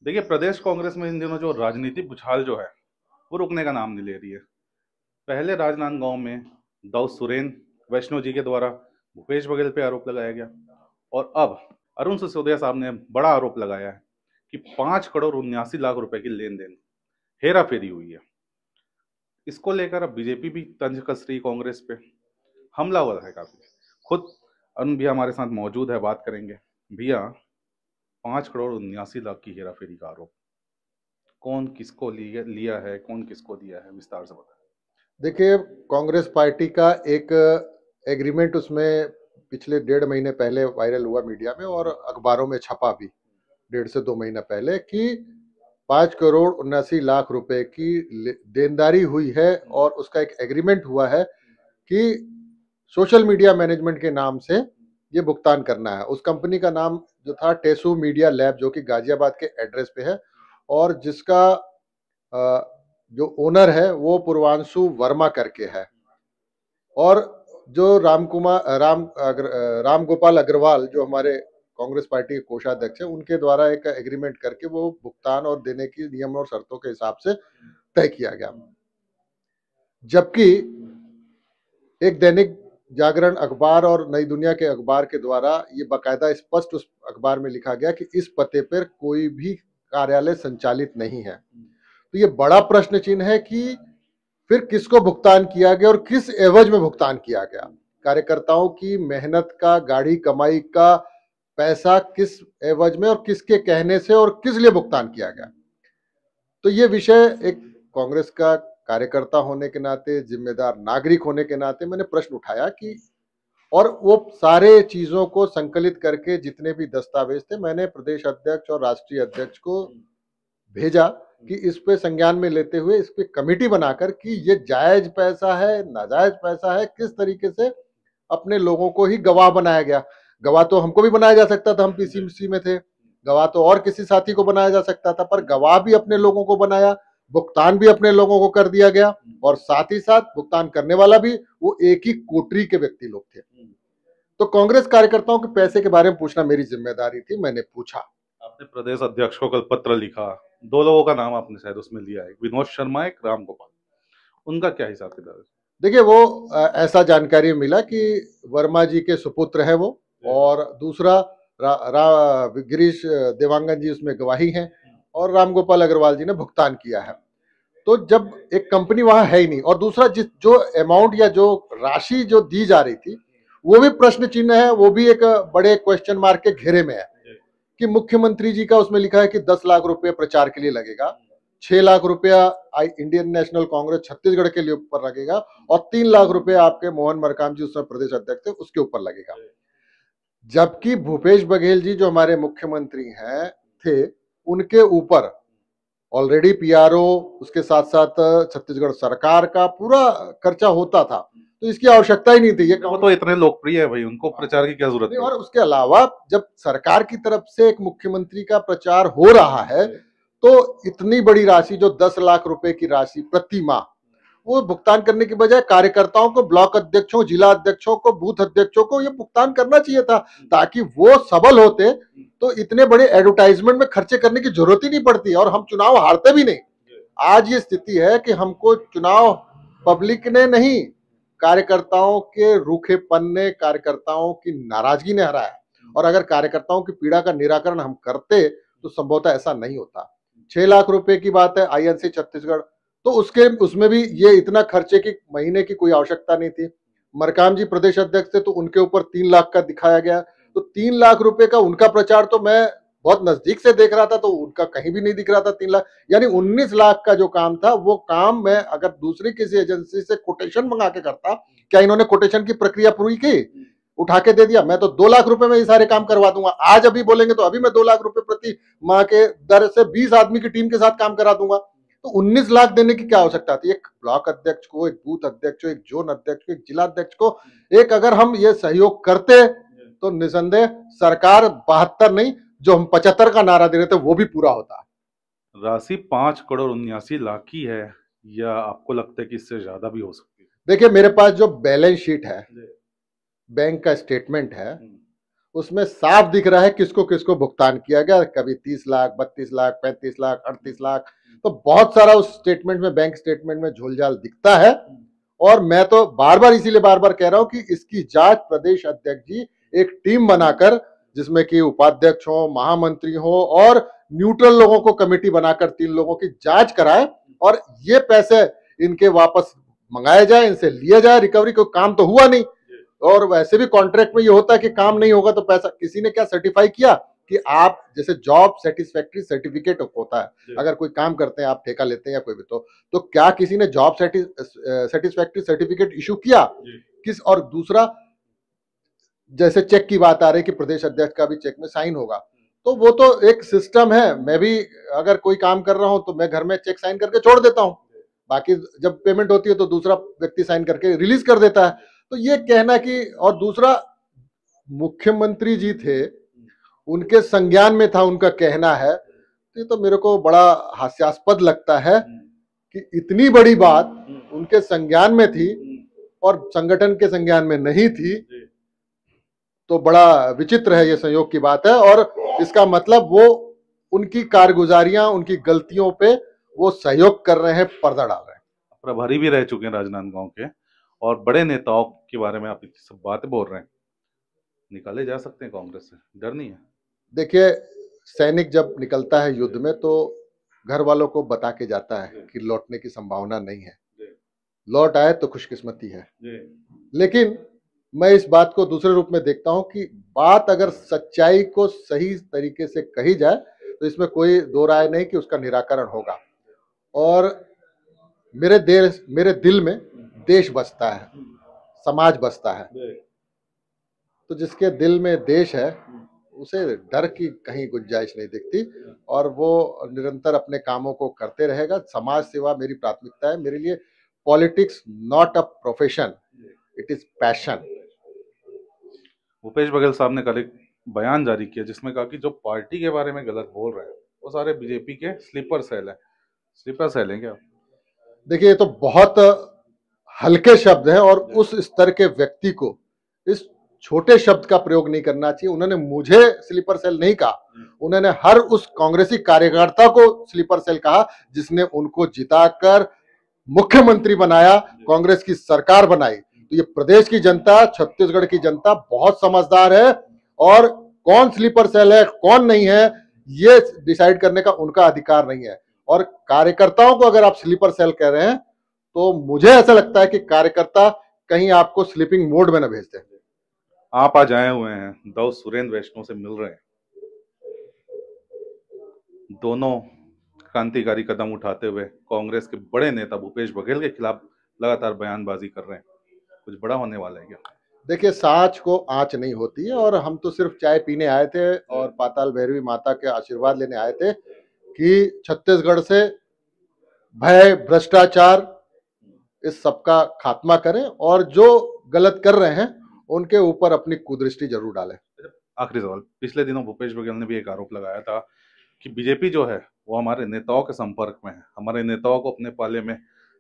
देखिए, प्रदेश कांग्रेस में इन दिनों जो राजनीतिक उछाल जो है वो रुकने का नाम नहीं ले रही है। पहले राजनांदगांव में दाऊद सुरेन वैष्णो जी के द्वारा भूपेश बघेल पे आरोप लगाया गया, और अब अरुण सिसोदिया साहब ने बड़ा आरोप लगाया है कि 5 करोड़ 79 लाख रुपए की लेन देन हेरा फेरी हुई है। इसको लेकर अब बीजेपी भी तंज कस रही कांग्रेस पे, हमला हुआ है काफी। खुद अरुण भैया हमारे साथ मौजूद है, बात करेंगे। भैया, 5 करोड़ 79 लाख की हेरा फेरी का आरोप कौन किसको लिया लिया है, कौन किसको दिया है, विस्तार से बताएं। देखिए, कांग्रेस पार्टी का एक एग्रीमेंट उसमें पिछले 1.5 महीने पहले वायरल हुआ मीडिया में और अखबारों में छपा भी 1.5 से 2 महीना पहले कि 5 करोड़ 79 लाख रुपए की देनदारी हुई है और उसका एक एग्रीमेंट हुआ है कि सोशल मीडिया मैनेजमेंट के नाम से ये भुगतान करना है। उस कंपनी का नाम जो था टेसू मीडिया लैब, जो कि गाजियाबाद के एड्रेस पे है और जिसका जो ओनर है वो पूर्वांशु वर्मा करके है। और जो राम गोपाल अग्रवाल जो हमारे कांग्रेस पार्टी के कोषाध्यक्ष है, उनके द्वारा एक एग्रीमेंट करके वो भुगतान और देने की नियम और शर्तों के हिसाब से तय किया गया। जबकि एक दैनिक जागरण अखबार और नई दुनिया के अखबार के द्वारा ये बाकायदा स्पष्ट उस अखबार में लिखा गया कि इस पते पर कोई भी कार्यालय संचालित नहीं है। तो ये बड़ा प्रश्न चिन्ह है कि फिर किसको भुगतान किया गया और किस एवज में भुगतान किया गया। कार्यकर्ताओं की मेहनत का, गाढ़ी कमाई का पैसा किस एवज में और किसके कहने से और किस लिए भुगतान किया गया। तो ये विषय एक कांग्रेस का कार्यकर्ता होने के नाते, जिम्मेदार नागरिक होने के नाते मैंने प्रश्न उठाया कि, और वो सारे चीजों को संकलित करके जितने भी दस्तावेज थे मैंने प्रदेश अध्यक्ष और राष्ट्रीय अध्यक्ष को भेजा कि इस पे संज्ञान में लेते हुए इस पे कमेटी बनाकर कि ये जायज पैसा है, नाजायज पैसा है, किस तरीके से अपने लोगों को ही गवाह बनाया गया। गवाह तो हमको भी बनाया जा सकता था, हम पीसीसी में थे। गवाह तो और किसी साथी को बनाया जा सकता था, पर गवाह भी अपने लोगों को बनाया, भुगतान भी अपने लोगों को कर दिया गया और साथ ही साथ भुगतान करने वाला भी वो एक ही कोटरी के व्यक्ति लोग थे। तो कांग्रेस कार्यकर्ताओं के पैसे के बारे में पूछना मेरी जिम्मेदारी थी, मैंने पूछा। आपने प्रदेश अध्यक्ष को कल पत्र लिखा, दो लोगों का नाम आपने शायद उसमें लिया है, विनोद शर्मा, एक राम गोपाल। उनका क्या हिसाब किताब है? देखिए, वो ऐसा जानकारी मिला कि वर्मा जी के सुपुत्र है वो, और दूसरा गिरीश देवांगन जी उसमें गवाही हैं और रामगोपाल अग्रवाल जी ने भुगतान किया है। तो जब एक कंपनी वहां है ही नहीं, और दूसरा जो अमाउंट या जो राशि जो दी जा रही थी वो भी प्रश्न चिन्ह है, वो भी एक बड़े क्वेश्चन मार्क के घेरे में है कि मुख्यमंत्री जी का उसमें लिखा है कि 10 लाख रुपए प्रचार के लिए लगेगा, 6 लाख रुपया इंडियन नेशनल कांग्रेस छत्तीसगढ़ के लिए ऊपर लगेगा और 3 लाख रुपए आपके मोहन मरकाम जी उस समय प्रदेश अध्यक्ष थे उसके ऊपर लगेगा। जबकि भूपेश बघेल जी जो हमारे मुख्यमंत्री हैं थे, उनके ऊपर ऑलरेडी पीआरओ, उसके साथ साथ छत्तीसगढ़ सरकार का पूरा खर्चा होता था, तो इसकी आवश्यकता ही नहीं थी। ये वो तो इतने लोकप्रिय है भाई, उनको प्रचार की क्या जरूरत नहीं। है? और उसके अलावा जब सरकार की तरफ से एक मुख्यमंत्री का प्रचार हो रहा है तो इतनी बड़ी राशि जो 10 लाख रुपए की राशि प्रति माह वो भुगतान करने की बजाय कार्यकर्ताओं को, ब्लॉक अध्यक्षों, जिला अध्यक्षों को, बूथ अध्यक्षों को ये भुगतान करना चाहिए था, ताकि वो सबल होते तो इतने बड़े एडवर्टाइजमेंट में खर्चे करने की जरूरत ही नहीं पड़ती और हम चुनाव हारते भी नहीं। आज ये स्थिति है कि हमको चुनाव पब्लिक ने नहीं, कार्यकर्ताओं के रूखेपन ने, कार्यकर्ताओं की नाराजगी ने हराया। और अगर कार्यकर्ताओं की पीड़ा का निराकरण हम करते तो संभवतः ऐसा नहीं होता। 6 लाख रुपए की बात है आईएनसी छत्तीसगढ़, तो उसमें भी ये इतना खर्चे की महीने की कोई आवश्यकता नहीं थी। मरकाम जी प्रदेश अध्यक्ष थे तो उनके ऊपर 3 लाख का दिखाया गया, तो 3 लाख रुपए का उनका प्रचार तो मैं बहुत नजदीक से देख रहा था, तो उनका कहीं भी नहीं दिख रहा था 3 लाख, यानी 19 लाख का जो काम था वो काम मैं अगर दूसरी किसी एजेंसी से कोटेशन मंगा के करता, क्या इन्होंने कोटेशन की प्रक्रिया पूरी की? उठा के दे दिया। मैं तो 2 लाख रुपए में ये सारे काम करवा दूंगा। आज अभी बोलेंगे तो अभी मैं 2 लाख रुपए प्रति माह के दर से 20 आदमी की टीम के साथ काम करा दूंगा। तो 19 लाख देने की क्या आवश्यकता थी? एक ब्लॉक अध्यक्ष को, एक बूथ अध्यक्ष को, एक जोन अध्यक्ष को, एक जिला अध्यक्ष को, एक अगर हम ये सहयोग करते तो निसंदेह सरकार 72 नहीं, जो हम 75 का नारा दे रहे थे वो भी पूरा होता। राशि 5 करोड़ 79 लाख की है, या आपको लगता है कि इससे ज्यादा भी हो सकती है? देखिए, मेरे पास जो बैलेंस शीट है, बैंक का स्टेटमेंट है, उसमें साफ दिख रहा है किसको किसको भुगतान किया गया, कभी 30 लाख, 32 लाख, 35 लाख, 38 लाख, तो बहुत सारा उस स्टेटमेंट में, बैंक स्टेटमेंट में झोलझाल दिखता है। और मैं तो बार बार इसीलिए बार बार कह रहा हूं कि इसकी जांच प्रदेश अध्यक्ष जी एक टीम बनाकर, जिसमें कि उपाध्यक्ष हो, महामंत्री हो और न्यूट्रल लोगों को कमेटी बनाकर 3 लोगों की जांच कराए और ये पैसे इनके वापस मंगाए जाए, इनसे लिया जाए। रिकवरी को काम तो हुआ नहीं, और वैसे भी कॉन्ट्रैक्ट में ये होता है कि काम नहीं होगा तो पैसा, किसी ने क्या सर्टिफाई किया कि आप, जैसे जॉब सेटिस्फैक्ट्री सर्टिफिकेट होता है, अगर कोई काम करते हैं, आप ठेका लेते हैं या कोई भी, तो क्या किसी ने जॉब सेटिस्फैक्ट्री सर्टिफिकेट इशू किया किस? और दूसरा, जैसे चेक की बात आ रही है कि प्रदेश अध्यक्ष का भी चेक में साइन होगा, तो वो तो एक सिस्टम है। मैं भी अगर कोई काम कर रहा हूं तो मैं घर में चेक साइन करके छोड़ देता हूं, बाकी जब पेमेंट होती है तो दूसरा व्यक्ति साइन करके रिलीज कर देता है। तो ये कहना कि, और दूसरा, मुख्यमंत्री जी थे, उनके संज्ञान में था उनका कहना है, तो ये तो मेरे को बड़ा हास्यास्पद लगता है कि इतनी बड़ी बात उनके संज्ञान में थी और संगठन के संज्ञान में नहीं थी, तो बड़ा विचित्र है, ये संयोग की बात है। और इसका मतलब वो उनकी कारगुजारियां, उनकी गलतियों पे वो सहयोग कर रहे हैं, पर्दा डाल रहे हैं। प्रभारी भी रह चुके हैं राजनांदगांव के, और बड़े नेताओं के बारे में आप सब बातें बोल रहे हैं, निकाले जा सकते हैं कांग्रेस से, डर नहीं है? देखिए, सैनिक जब निकलता है युद्ध में तो घर वालों को बता के जाता है कि लौटने की संभावना नहीं है, लौट आए तो खुशकिस्मती है। लेकिन मैं इस बात को दूसरे रूप में देखता हूं कि बात अगर सच्चाई को सही तरीके से कही जाए तो इसमें कोई दो राय नहीं कि उसका निराकरण होगा। और मेरे दिल में देश बसता है, समाज बसता है, तो जिसके दिल में देश है उसे डर की कहीं गुंजाइश नहीं दिखती, और वो निरंतर अपने कामों को करते रहेगा। समाज सेवा मेरी प्राथमिकता है। मेरे लिए politics not a profession, it is passion. Bhupesh Baghel साहब ने कल एक बयान जारी किया जिसमें कहा कि जो पार्टी के बारे में गलत बोल रहे हैं वो सारे बीजेपी के स्लीपर सेल है। स्लीपर सेल है क्या? देखिए, ये तो बहुत हल्के शब्द हैं, और उस स्तर के व्यक्ति को इस छोटे शब्द का प्रयोग नहीं करना चाहिए। उन्होंने मुझे स्लीपर सेल नहीं कहा, उन्होंने हर उस कांग्रेसी कार्यकर्ता को स्लीपर सेल कहा जिसने उनको जिताकर मुख्यमंत्री बनाया, कांग्रेस की सरकार बनाई। तो ये प्रदेश की जनता, छत्तीसगढ़ की जनता बहुत समझदार है, और कौन स्लीपर सेल है कौन नहीं है ये डिसाइड करने का उनका अधिकार नहीं है। और कार्यकर्ताओं को अगर आप स्लीपर सेल कह रहे हैं तो मुझे ऐसा लगता है कि कार्यकर्ता कहीं आपको स्लीपिंग मोड में न भेज दें। आप आज आए हुए हैं, दाऊ सुरेंद्र वैष्णव से मिल रहे हैं, दोनों क्रांतिकारी कदम उठाते हुए कांग्रेस के बड़े नेता भूपेश बघेल के खिलाफ लगातार बयानबाजी कर रहे हैं, कुछ बड़ा होने वाला है क्या? देखिए, सांच को आंच नहीं होती है, और हम तो सिर्फ चाय पीने आए थे और पाताल भैरवी माता के आशीर्वाद लेने आए थे कि छत्तीसगढ़ से भय, भ्रष्टाचार, इस सबका खात्मा करें, और जो गलत कर रहे हैं उनके ऊपर अपनी कुदृष्टि जरूर डालें। आखिरी सवाल, पिछले दिनों भूपेश बघेल ने भी एक आरोप लगाया था कि बीजेपी जो है वो हमारे नेताओं के संपर्क में है, हमारे नेताओं को अपने पाले में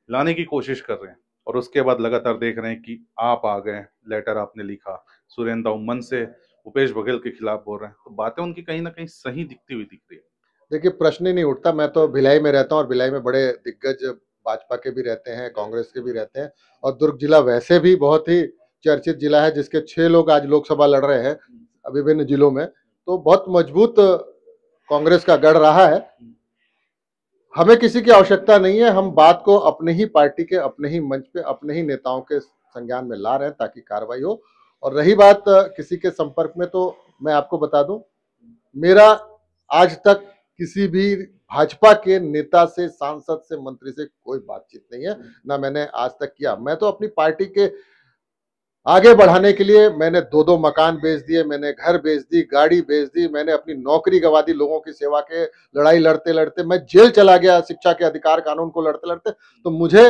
लाने की कोशिश कर रहे हैं, और उसके बाद लगातार देख रहे हैं कि आप आ गए, लेटर आपने लिखा, सुरेंद्र दाऊ मन से भूपेश बघेल के खिलाफ बोल रहे हैं, तो बातें उनकी कहीं ना कहीं सही दिखती हुई दिख रही है। देखिए, प्रश्न ही नहीं उठता। मैं तो भिलाई में रहता हूँ, और भिलाई में बड़े दिग्गज भाजपा के भी रहते हैं, कांग्रेस के भी रहते हैं, और दुर्ग जिला वैसे भी बहुत ही चर्चित जिला है, जिसके 6 लोग आज लोकसभा लड़ रहे हैं विभिन्न जिलों में, तो बहुत मजबूत कांग्रेस का गढ़ रहा है। हमें किसी की आवश्यकता नहीं है, हम बात को अपने ही पार्टी के, अपने ही मंच पे, अपने ही नेताओं के संज्ञान में ला रहे हैं ताकि कार्रवाई हो। और रही बात किसी के संपर्क में, तो मैं आपको बता दूं, मेरा आज तक किसी भी भाजपा के नेता से, सांसद से, मंत्री से कोई बातचीत नहीं है, ना मैंने आज तक किया। मैं तो अपनी पार्टी के आगे बढ़ाने के लिए मैंने 2-2 मकान बेच दिए, मैंने घर बेच दी, गाड़ी बेच दी, मैंने अपनी नौकरी गंवा दी लोगों की सेवा के लड़ाई लड़ते लड़ते, मैं जेल चला गया शिक्षा के अधिकार कानून को लड़ते लड़ते। तो मुझे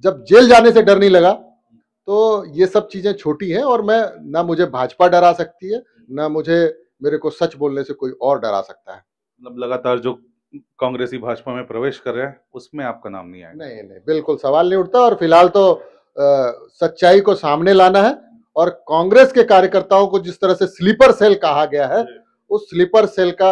जब जेल जाने से डर नहीं लगा, तो ये सब चीजें छोटी हैं, और मैं, ना मुझे भाजपा डरा सकती है, ना मुझे, मेरे को सच बोलने से कोई और डरा सकता है। मतलब लगातार जो कांग्रेसी भाजपा में प्रवेश कर रहे हैं उसमें आपका नाम नहीं आएगा? नहीं नहीं, बिल्कुल सवाल नहीं उठता। और फिलहाल तो सच्चाई को सामने लाना है, और कांग्रेस के कार्यकर्ताओं को जिस तरह से स्लीपर सेल कहा गया है, उस स्लीपर सेल का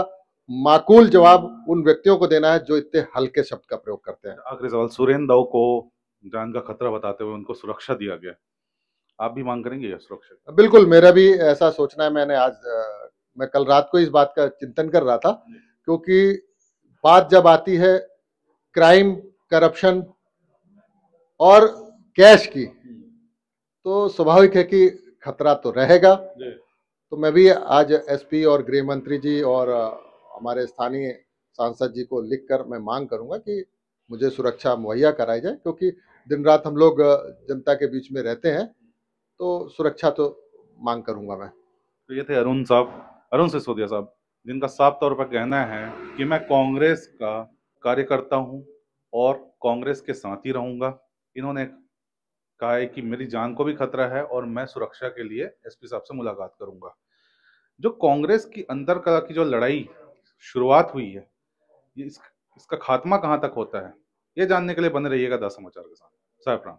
माकूल जवाब उन व्यक्तियों को देना है जो इतने हल्के शब्द का प्रयोग करते हैं। आखिरी सवाल, सुरेंद्र दाऊ को जान का खतरा बताते हुए उनको सुरक्षा दिया गया, आप भी मांग करेंगे ये सुरक्षा? बिल्कुल, मेरा भी ऐसा सोचना है। मैंने आज मैं कल रात को इस बात का चिंतन कर रहा था, क्योंकि बात जब आती है क्राइम, करप्शन और कैश की, तो स्वाभाविक है कि खतरा तो रहेगा। तो मैं भी आज एसपी और गृह मंत्री जी और हमारे स्थानीय सांसद जी को लिखकर मैं मांग करूंगा कि मुझे सुरक्षा मुहैया कराई जाए, क्योंकि दिन रात हम लोग जनता के बीच में रहते हैं, तो सुरक्षा तो मांग करूंगा मैं। तो ये थे अरुण साहब, अरुण सिसोदिया साहब, जिनका साफ तौर पर कहना है कि मैं कांग्रेस का कार्यकर्ता हूं और कांग्रेस के साथ ही रहूंगा। इन्होंने कहा है कि मेरी जान को भी खतरा है और मैं सुरक्षा के लिए एसपी साहब से मुलाकात करूंगा। जो कांग्रेस की अंदर कला की जो लड़ाई शुरुआत हुई है, ये इसका खात्मा कहां तक होता है, ये जानने के लिए बने रहिएगा 10 समाचार के साथ। साहब राम।